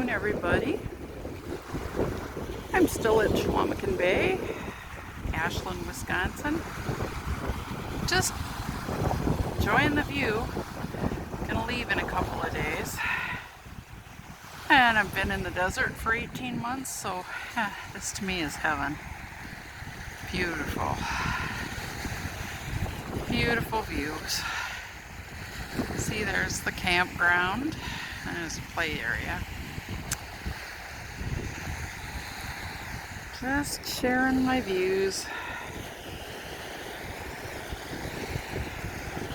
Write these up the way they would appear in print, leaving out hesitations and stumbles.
afternoon, everybody. I'm still at Chequamegon Bay, Ashland, Wisconsin. Just enjoying the view. Gonna leave in a couple of days. And I've been in the desert for 18 months, so this to me is heaven. Beautiful. Beautiful views. See, there's the campground. And there's a play area. Just sharing my views.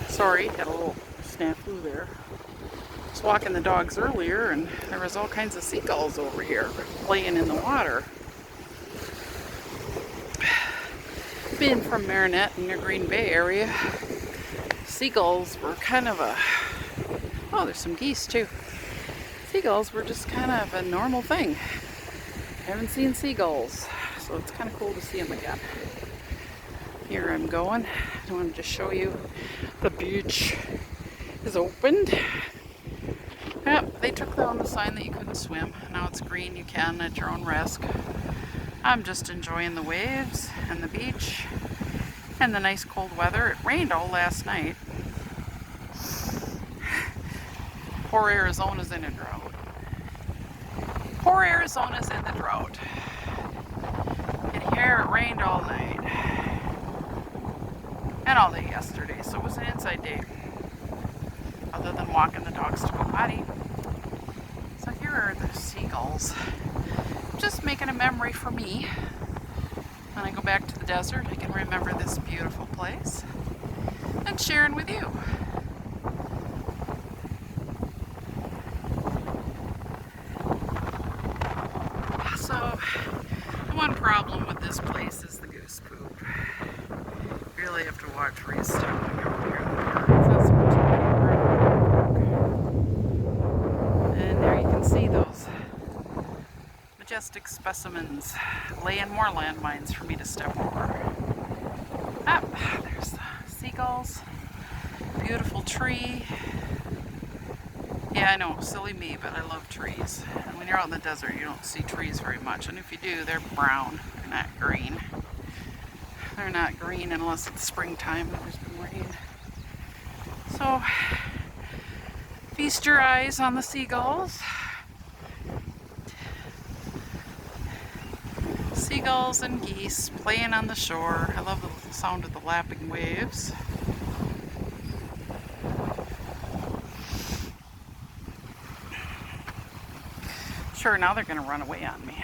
Sorry, had a little snafu there. I was walking the dogs earlier and there was all kinds of seagulls over here playing in the water. Being from Marinette in the Green Bay area, seagulls were kind of a... Oh, there's some geese too. Seagulls were just kind of a normal thing. I haven't seen seagulls, so it's kind of cool to see them again. Here I'm going. I wanted to show you the beach is opened. Yep, they took down the sign that you couldn't swim. Now it's green, you can at your own risk. I'm just enjoying the waves and the beach and the nice cold weather. It rained all last night. Poor Arizona's in a drought. Poor Arizona's in the drought. And here it rained all night. And all day yesterday, so it was an inside day. Other than walking the dogs to go potty. So here are the seagulls. Just making a memory for me. When I go back to the desert, I can remember this beautiful place. And sharing with you. So, the one problem with this place is the goose poop. You really have to watch where you step when you're over here in the park. That's and there you can see those majestic specimens laying more landmines for me to step over. Ah, there's the seagulls. Beautiful tree. Yeah, I know, silly me, but I love trees. And when you're out in the desert, you don't see trees very much. And if you do, they're brown. They're not green. They're not green unless it's springtime and there's been rain. So, feast your eyes on the seagulls. Seagulls and geese playing on the shore. I love the sound of the lapping waves. Sure, now they're going to run away on me,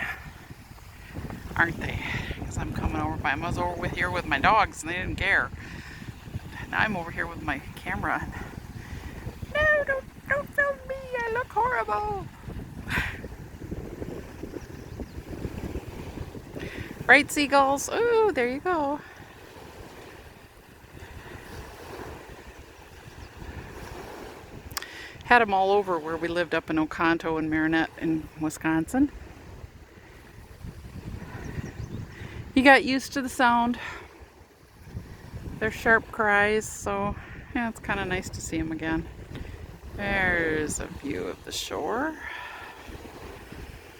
aren't they? Because I'm coming over by, I was over here with my dogs and they didn't care. Now I'm over here with my camera. No, don't film me, I look horrible. Right, seagulls? Ooh, there you go. Had them all over where we lived up in Oconto and Marinette in Wisconsin. You got used to the sound. Their sharp cries, so yeah, it's kind of nice to see them again. There's a view of the shore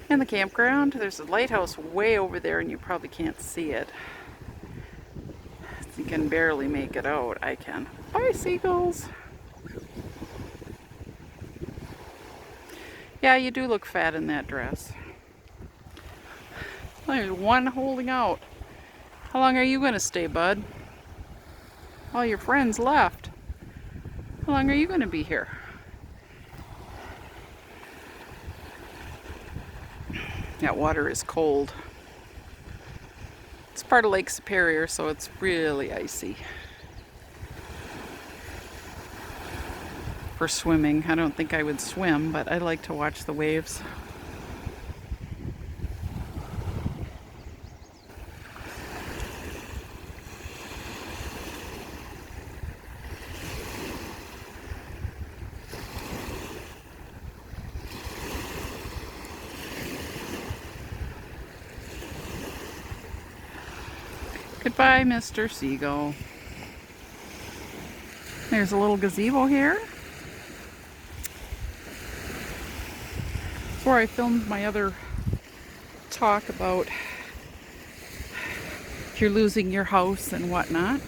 and the campground. There's a lighthouse way over there and you probably can't see it. You can barely make it out. I can. Bye, seagulls. Yeah, you do look fat in that dress. There's one holding out. How long are you going to stay, bud? All your friends left. How long are you going to be here? That water is cold. It's part of Lake Superior, so it's really icy. For swimming. I don't think I would swim, but I like to watch the waves. Goodbye, Mr. Seagull. There's a little gazebo here. before I filmed my other talk about if you're losing your house and whatnot.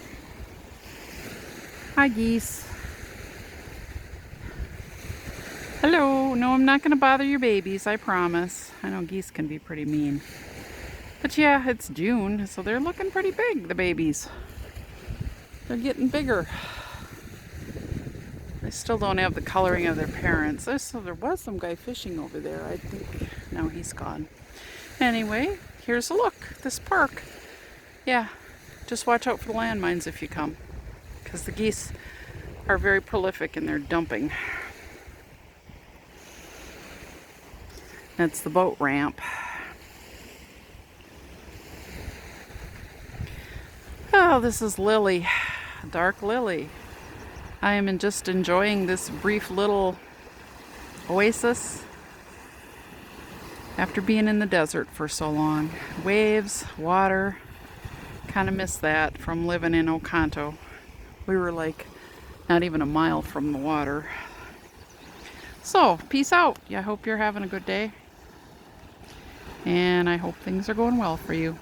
Hi, geese. Hello. No, I'm not going to bother your babies, I promise. I know geese can be pretty mean. But yeah, it's June, so they're looking pretty big, the babies. They're getting bigger. They still don't have the coloring of their parents. So there was some guy fishing over there, I think. No, he's gone. Anyway, here's a look. This park. Yeah, just watch out for the landmines if you come, because the geese are very prolific in their dumping. That's the boat ramp. Oh, this is Lily, dark Lily. I am just enjoying this brief little oasis after being in the desert for so long. Waves, water, kind of miss that from living in Oconto. We were like not even a mile from the water. So, peace out. Yeah, I hope you're having a good day. And I hope things are going well for you.